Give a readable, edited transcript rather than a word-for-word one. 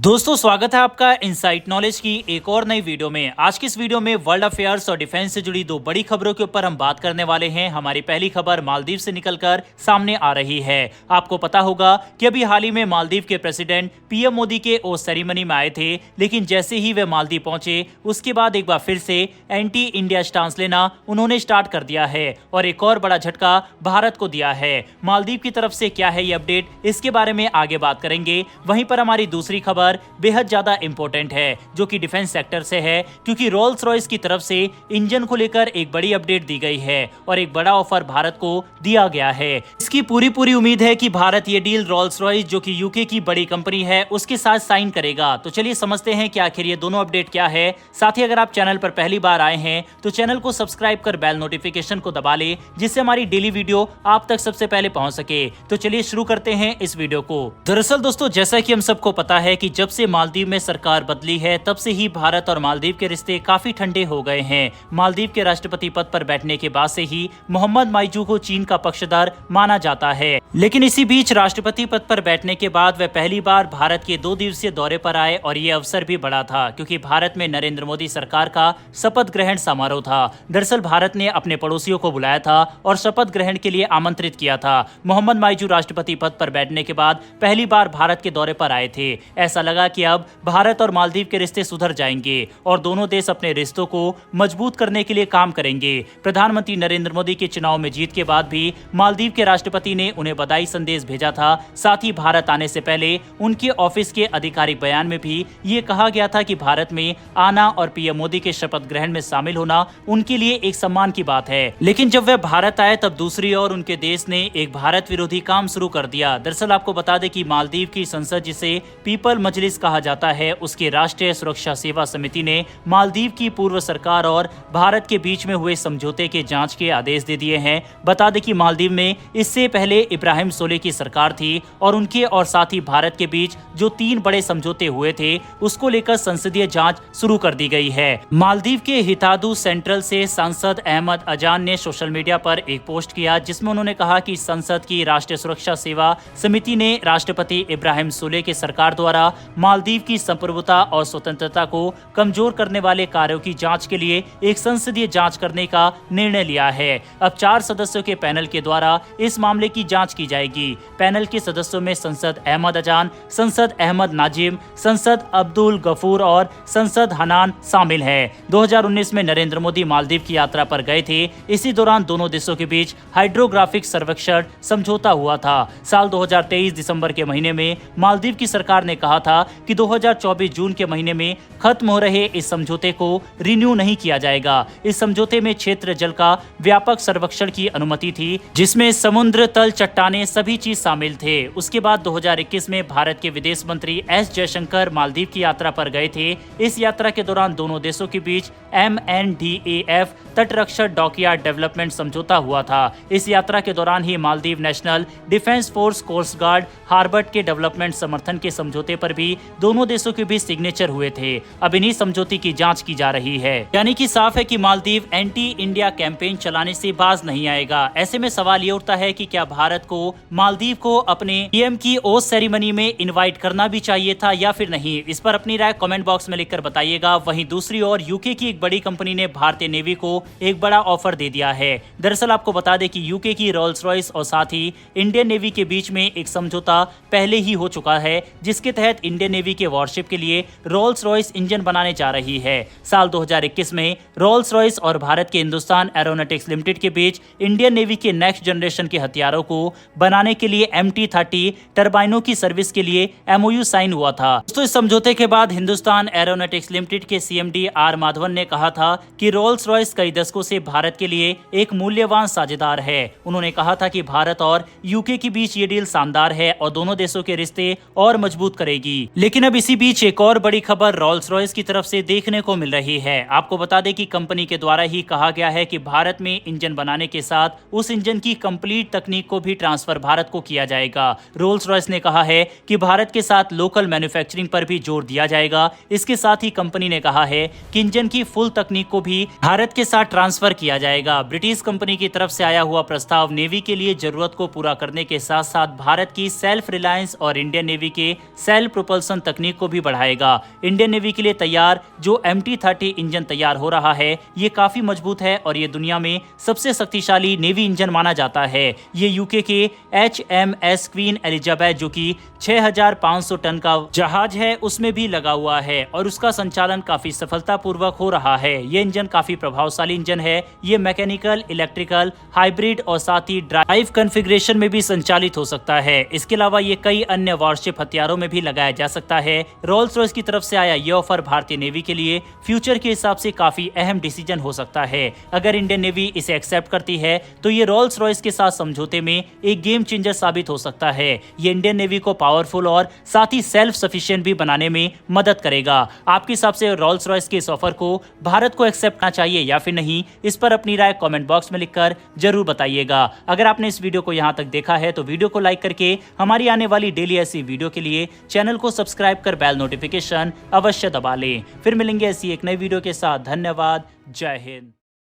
दोस्तों स्वागत है आपका इनसाइट नॉलेज की एक और नई वीडियो में। आज की इस वीडियो में वर्ल्ड अफेयर्स और डिफेंस से जुड़ी दो बड़ी खबरों के ऊपर हम बात करने वाले हैं। हमारी पहली खबर मालदीव से निकलकर सामने आ रही है। आपको पता होगा कि अभी हाल ही में मालदीव के प्रेसिडेंट पीएम मोदी के ओथ सेरेमनी में आए थे, लेकिन जैसे ही वे मालदीव पहुंचे उसके बाद एक बार फिर से एंटी इंडिया स्टांस लेना उन्होंने स्टार्ट कर दिया है और एक और बड़ा झटका भारत को दिया है। मालदीव की तरफ से क्या है ये अपडेट, इसके बारे में आगे बात करेंगे। वहीं पर हमारी दूसरी खबर बेहद ज्यादा इंपॉर्टेंट है जो कि डिफेंस सेक्टर से है, क्योंकि रोल्स रॉयस की तरफ से इंजन को लेकर एक बड़ी अपडेट दी गई है और एक बड़ा ऑफर भारत को दिया गया है। इसकी पूरी उम्मीद है कि भारत ये डील रोल्स रॉयस जो कि यूके की बड़ी कंपनी है उसके साथ साइन करेगा। तो चलिए समझते हैं कि आखिर ये दोनों अपडेट क्या है। साथ ही अगर आप चैनल पर पहली बार आए हैं तो चैनल को सब्सक्राइब कर बेल नोटिफिकेशन को दबा ले, जिससे हमारी डेली वीडियो आप तक सबसे पहले पहुंच सके। तो चलिए शुरू करते हैं इस वीडियो को। दरअसल दोस्तों, जैसा कि हम सबको पता है कि जब से मालदीव में सरकार बदली है तब से ही भारत और मालदीव के रिश्ते काफी ठंडे हो गए हैं। मालदीव के राष्ट्रपति पद पर बैठने के बाद से ही मोहम्मद माइजू को चीन का पक्षधर माना जाता है, लेकिन इसी बीच राष्ट्रपति पद पर बैठने के बाद वे पहली बार भारत के 2 दिवसीय दौरे पर आए और ये अवसर भी बड़ा था क्योंकि भारत में नरेंद्र मोदी सरकार का शपथ ग्रहण समारोह था। दरअसल भारत ने अपने पड़ोसियों को बुलाया था और शपथ ग्रहण के लिए आमंत्रित किया था। मोहम्मद माइजू राष्ट्रपति पद पर बैठने के बाद पहली बार भारत के दौरे पर आए थे। ऐसा लगा कि अब भारत और मालदीव के रिश्ते सुधर जाएंगे और दोनों देश अपने रिश्तों को मजबूत करने के लिए काम करेंगे। प्रधानमंत्री नरेंद्र मोदी के चुनाव में जीत के बाद भी मालदीव के राष्ट्रपति ने उन्हें बधाई संदेश भेजा था। साथ ही भारत आने से पहले उनके ऑफिस के आधिकारिक बयान में भी ये कहा गया था कि भारत में आना और पीएम मोदी के शपथ ग्रहण में शामिल होना उनके लिए एक सम्मान की बात है। लेकिन जब वे भारत आए तब दूसरी ओर उनके देश ने एक भारत विरोधी काम शुरू कर दिया। दरअसल आपको बता दें कि मालदीव की संसद, जिसे पीपल मजलिस कहा जाता है, उसकी राष्ट्रीय सुरक्षा सेवा समिति ने मालदीव की पूर्व सरकार और भारत के बीच में हुए समझौते के जांच के आदेश दे दिए हैं। बता दें कि मालदीव में इससे पहले इब्राहिम सोले की सरकार थी और उनके और साथ ही भारत के बीच जो 3 बड़े समझौते हुए थे उसको लेकर संसदीय जांच शुरू कर दी गई है। मालदीव के हितादू सेंट्रल से सांसद अहमद अजान ने सोशल मीडिया पर एक पोस्ट किया जिसमें उन्होंने कहा कि संसद की राष्ट्रीय सुरक्षा सेवा समिति ने राष्ट्रपति इब्राहिम सोले की सरकार द्वारा मालदीव की संप्रभुता और स्वतंत्रता को कमजोर करने वाले कार्यों की जांच के लिए एक संसदीय जांच करने का निर्णय लिया है। अब 4 सदस्यों के पैनल के द्वारा इस मामले की जांच की जाएगी। पैनल के सदस्यों में संसद अहमद अजान, संसद अहमद नाजिम, संसद अब्दुल गफूर और संसद हनान शामिल है। 2019 में नरेंद्र मोदी मालदीव की यात्रा पर गए थे। इसी दौरान दोनों देशों के बीच हाइड्रोग्राफिक सर्वेक्षण समझौता हुआ था। साल 2023 दिसंबर के महीने में मालदीव की सरकार ने कहा था कि 2024 जून के महीने में खत्म हो रहे इस समझौते को रिन्यू नहीं किया जाएगा। इस समझौते में क्षेत्र जल का व्यापक सर्वेक्षण की अनुमति थी, जिसमें समुद्र तल, चट्टानें, सभी चीज शामिल थे। उसके बाद 2021 में भारत के विदेश मंत्री एस जयशंकर मालदीव की यात्रा पर गए थे। इस यात्रा के दौरान दोनों देशों के बीच MNDAF तटरक्षक डॉकयार्ड डेवलपमेंट समझौता हुआ था। इस यात्रा के दौरान ही Maldives national defence force, coast guard, harbour के डेवलपमेंट समर्थन के समझौते पर भी दोनों देशों के बीच सिग्नेचर हुए थे। अब इन्हीं समझौते की जांच की जा रही है। यानी कि साफ है कि मालदीव एंटी इंडिया कैंपेन चलाने से बाज नहीं आएगा। ऐसे में सवाल ये उठता है कि क्या भारत को मालदीव को अपने पीएम की ओथ सेरेमनी में इनवाइट करना भी चाहिए था या फिर नहीं। इस पर अपनी राय कमेंट बॉक्स में लिखकर बताइएगा। वहीं दूसरी ओर यूके की एक बड़ी कंपनी ने भारतीय नेवी को एक बड़ा ऑफर दे दिया है। दरअसल आपको बता दें कि यूके की रोल्स रॉयस और साथ ही इंडियन नेवी के बीच में एक समझौता पहले ही हो चुका है, जिसके तहत इंडियन नेवी के वॉरशिप के लिए रोल्स रॉयस इंजन बनाने जा रही है। साल 2021 में रोल्स रॉयस और भारत के हिंदुस्तान एरोनॉटिक्स लिमिटेड के बीच इंडियन नेवी के नेक्स्ट जनरेशन के हथियारों को बनाने के लिए MT-30 टरबाइनों की सर्विस के लिए MOU साइन हुआ था। दोस्तों, इस समझौते के बाद हिंदुस्तान एरोनॉटिक्स लिमिटेड के CMD R माधवन ने कहा था कि रोल्स रॉयस कई दशकों से भारत के लिए एक मूल्यवान साझेदार है। उन्होंने कहा था कि भारत और यूके के बीच ये डील शानदार है और दोनों देशों के रिश्ते और मजबूत करेगी। लेकिन अब इसी बीच एक और बड़ी खबर रोल्स रॉयस की तरफ से देखने को मिल रही है। आपको बता दें कि कंपनी के द्वारा ही कहा गया है कि भारत में इंजन बनाने के साथ उस इंजन की कंप्लीट तकनीक को भी ट्रांसफर भारत को किया जाएगा। रोल्स रॉयस ने कहा है कि भारत के साथ लोकल मैन्युफैक्चरिंग पर भी जोर दिया जाएगा। इसके साथ ही कंपनी ने कहा है कि इंजन की फुल तकनीक को भी भारत के साथ ट्रांसफर किया जाएगा। ब्रिटिश कंपनी की तरफ से आया हुआ प्रस्ताव नेवी के लिए जरूरत को पूरा करने के साथ साथ भारत की सेल्फ रिलायंस और इंडियन नेवी के सेल्फ प्रपल्सन तकनीक को भी बढ़ाएगा। इंडियन नेवी के लिए तैयार जो MT-30 इंजन तैयार हो रहा है ये काफी मजबूत है और ये दुनिया में सबसे शक्तिशाली नेवी इंजन माना जाता है। ये यूके के HMS क्वीन एलिजाबेथ जो कि 6500 टन का जहाज है उसमें भी लगा हुआ है और उसका संचालन काफी सफलतापूर्वक हो रहा है। ये इंजन काफी प्रभावशाली इंजन है। ये मैकेनिकल, इलेक्ट्रिकल, हाइब्रिड और साथ ही ड्राइव कॉन्फ़िगरेशन में भी संचालित हो सकता है। इसके अलावा ये कई अन्य वॉरशिप हथियारों में भी लगाया जा सकता है। रोल्स रॉयस की तरफ से आया ये ऑफर भारतीय नेवी के लिए फ्यूचर के हिसाब से काफी अहम डिसीजन हो सकता है। अगर इंडियन नेवी इसे एक्सेप्ट करती है तो ये रोल्स रॉयस के साथ समझौते में एक गेम चेंजर साबित हो सकता है। ये इंडियन नेवी को पावरफुल और साथ ही सेल्फ सफिशिएंट भी बनाने में मदद करेगा। आपके हिसाब से रोल्स रॉयस के इस ऑफर को भारत को एक्सेप्ट करना चाहिए या फिर नहीं, इस पर अपनी राय कमेंट बॉक्स में लिखकर जरूर बताइएगा। अगर आपने इस वीडियो को यहां तक देखा है तो वीडियो को लाइक करके हमारी आने वाली डेली ऐसी वीडियो के लिए चैनल को सब्सक्राइब कर बेल नोटिफिकेशन अवश्य दबा लें। फिर मिलेंगे ऐसी एक नई वीडियो के साथ। धन्यवाद। जय हिंद।